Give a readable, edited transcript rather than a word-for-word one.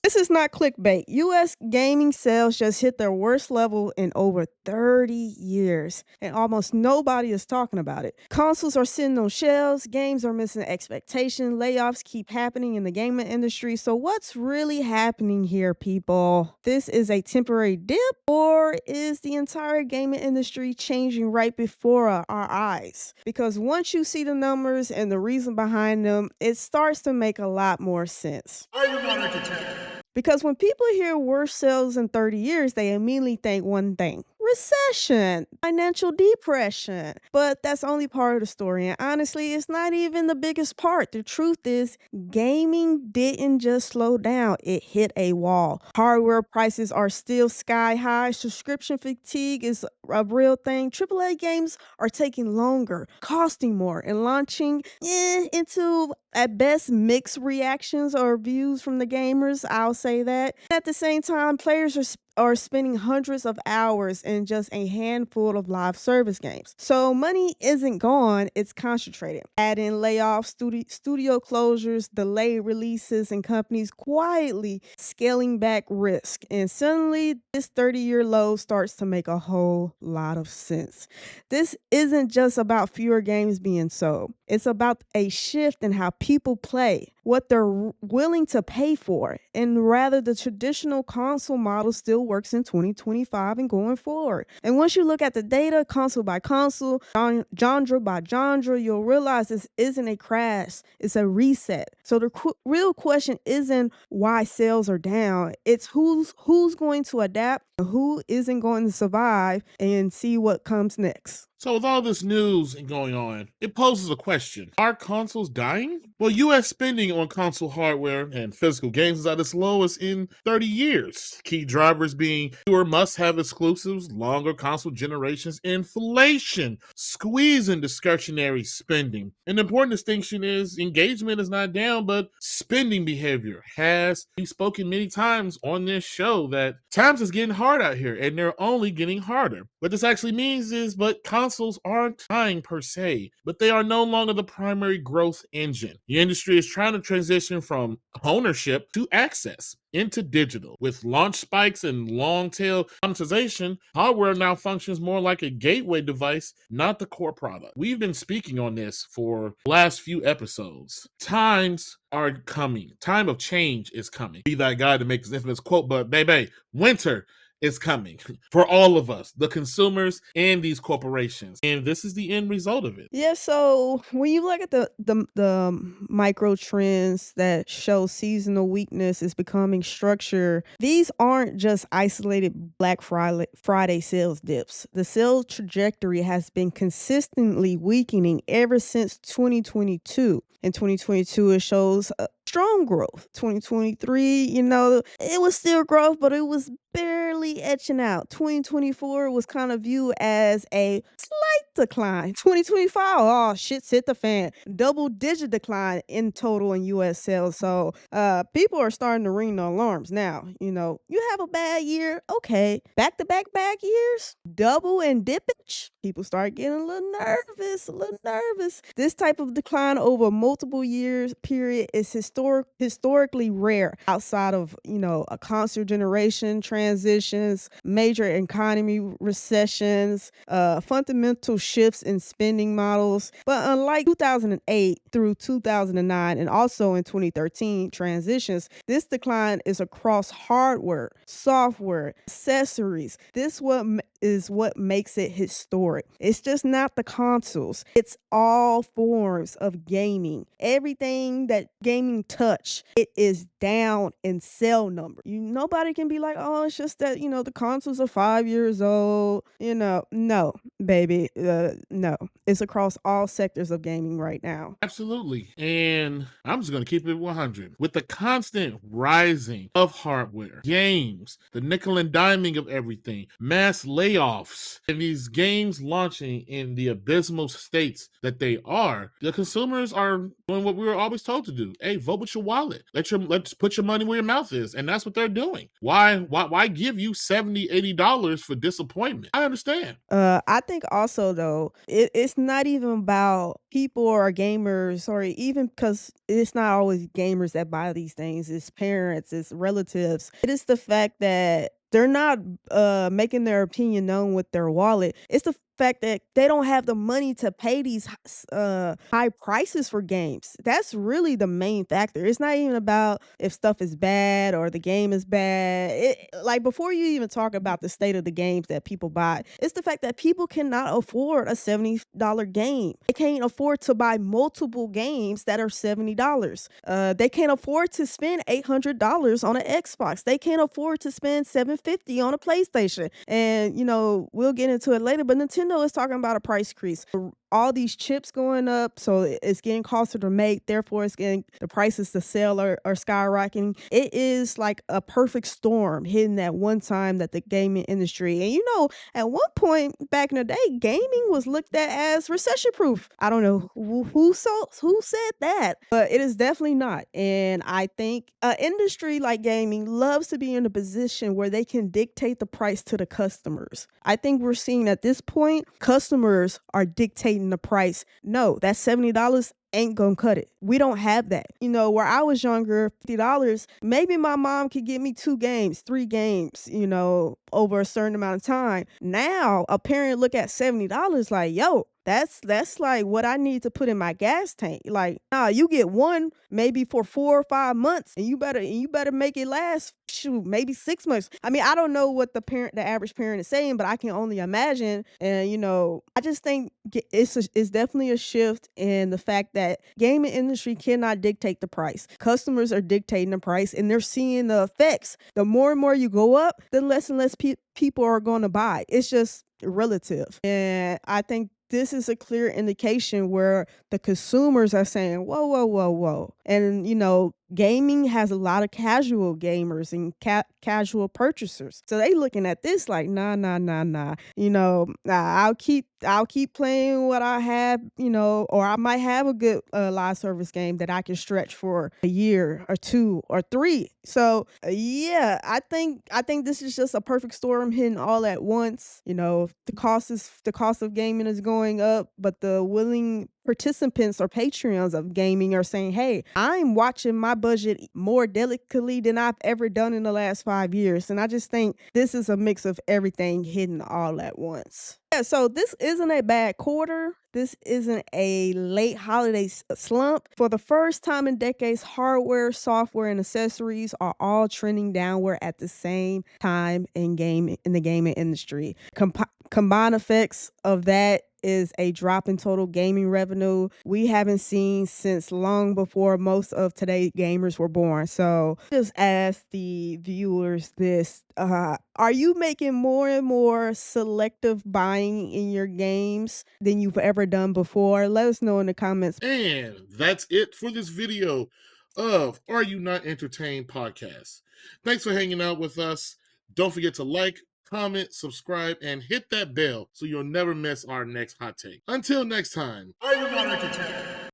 This is not clickbait. US gaming sales just hit their worst level in over 30 years, and almost nobody is talking about it. Consoles are sitting on shelves, games are missing expectation, layoffs keep happening in the gaming industry. So, what's really happening here, people? This is a temporary dip, or is the entire gaming industry changing right before our eyes? Because once you see the numbers and the reason behind them, it starts to make a lot more sense. Are you not entertained? Because when people hear worst sales in 30 years, they immediately think one thing: recession, financial depression. But that's only part of the story. And honestly, it's not even the biggest part. The truth is, gaming didn't just slow down, it hit a wall. Hardware prices are still sky high. Subscription fatigue is a real thing. AAA games are taking longer, costing more, and launching into at best mixed reactions or views from the gamers. I'll say that. At the same time, players are spending hundreds of hours in just a handful of live service games. So money isn't gone, it's concentrated. Add in layoffs, studio closures, delayed releases, and companies quietly scaling back risk. And suddenly, this 30-year low starts to make a whole lot of sense. This isn't just about fewer games being sold. It's about a shift in how people play, what they're willing to pay for, and rather the traditional console model still works in 2025 and going forward. And once you look at the data, console by console, genre by genre, you'll realize this isn't a crash, it's a reset. So the real question isn't why sales are down, it's who's going to adapt, and who isn't going to survive, and see what comes next. So with all this news going on, it poses a question. Are consoles dying? Well, US spending on console hardware and physical games is at its lowest in 30 years. Key drivers being fewer must-have exclusives, longer console generations, inflation, squeezing discretionary spending. An important distinction is engagement is not down, but spending behavior has. We've spoken many times on this show that times is getting hard out here, and they're only getting harder. What this actually means is, but consoles aren't dying per se, but they are no longer the primary growth engine. The industry is trying to transition from ownership to access into digital. With launch spikes and long tail monetization, hardware now functions more like a gateway device, not the core product. We've been speaking on this for the last few episodes. Times are coming. Time of change is coming. Be that guy to make this infamous quote, but baby, winter is coming for all of us, the consumers and these corporations. And this is the end result of it. Yeah, so when you look at the micro trends that show seasonal weakness is becoming structure, these aren't just isolated Black Friday sales dips. The sales trajectory has been consistently weakening ever since 2022. In 2022, it shows strong growth. 2023, it was still growth, but it was barely etching out. 2024 was kind of viewed as a slight decline. 2025, oh, shit's hit the fan. Double-digit decline in total in U.S. sales. So people are starting to ring the alarms now. You have a bad year, okay. Back-to-back bad years, double and dippage. People start getting a little nervous. This type of decline over multiple years period is historically rare outside of, a constant generation transitions, major economy recessions, fundamental shifts in spending models. But unlike 2008 through 2009 and also in 2013 transitions, this decline is across hardware, software, accessories. Is what makes it historic. It's just not the consoles. It's all forms of gaming. Everything that gaming touch, it is down in cell number. Nobody can be like, oh, it's just that, the consoles are 5 years old. No, baby. No. It's across all sectors of gaming right now. Absolutely. And I'm just going to keep it 100. With the constant rising of hardware, games, the nickel and diming of everything, mass labor layoffs and these games launching in the abysmal states that they are, the consumers are doing what we were always told to do. Hey, vote with your wallet. Let's put your money where your mouth is. And that's what they're doing. Why give you $70, $80 for disappointment? I understand. I think also though, it's not even about people or gamers or even because it's not always gamers that buy these things. It's parents, it's relatives. It is the fact that they're not making their opinion known with their wallet. It's the fact that they don't have the money to pay these high prices for games. That's really the main factor. It's not even about if stuff is bad or the game is bad. Like before you even talk about the state of the games that people buy, it's the fact that people cannot afford a $70 game. They can't afford to buy multiple games that are $70. They can't afford to spend $800 on an Xbox. They can't afford to spend $750 on a PlayStation. And we'll get into it later, but Nintendo is talking about a price increase. All these chips going up, so it's getting costlier to make. Therefore, it's getting the prices to sell are skyrocketing. It is like a perfect storm hitting at one time that the gaming industry. And at one point back in the day, gaming was looked at as recession proof. I don't know who said that, but it is definitely not. And I think an industry like gaming loves to be in a position where they can dictate the price to the customers. I think we're seeing at this point, customers are dictating the price. No, that $70 ain't gonna cut it. We don't have that. Where I was younger, $50, maybe my mom could get me 2 games, 3 games, over a certain amount of time. Now, a parent look at $70 like, yo, that's like what I need to put in my gas tank. Like, nah, you get one maybe for 4 or 5 months, and you better make it last. Shoot, maybe 6 months. I mean, I don't know what the average parent is saying, but I can only imagine. And I just think it's definitely a shift in the fact that gaming industry cannot dictate the price. Customers are dictating the price, and they're seeing the effects. The more and more you go up, the less and less people are going to buy. It's just relative, and I think this is a clear indication where the consumers are saying, whoa, whoa, whoa, whoa. And, gaming has a lot of casual gamers and casual purchasers. So they looking at this like, nah, nah, nah, nah. I'll keep playing what I have, or I might have a good live service game that I can stretch for a year or 2 or 3. So yeah, I think this is just a perfect storm hitting all at once. The cost of gaming is going up, but the willing participants or Patreons of gaming are saying, hey, I'm watching my budget more delicately than I've ever done in the last 5 years. And I just think this is a mix of everything hitting all at once. Yeah, so this isn't a bad quarter. This isn't a late holiday slump. For the first time in decades, hardware, software, and accessories are all trending downward at the same time in the gaming industry. Combined effects of that is a drop in total gaming revenue we haven't seen since long before most of today's gamers were born. So just ask the viewers this. Are you making more and more selective buying in your games than you've ever done before? Let us know in the comments. And that's it for this video of Are You Not Entertained podcast. Thanks for hanging out with us. Don't forget to like, comment, subscribe, and hit that bell so you'll never miss our next hot take. Until next time, are you not entertained?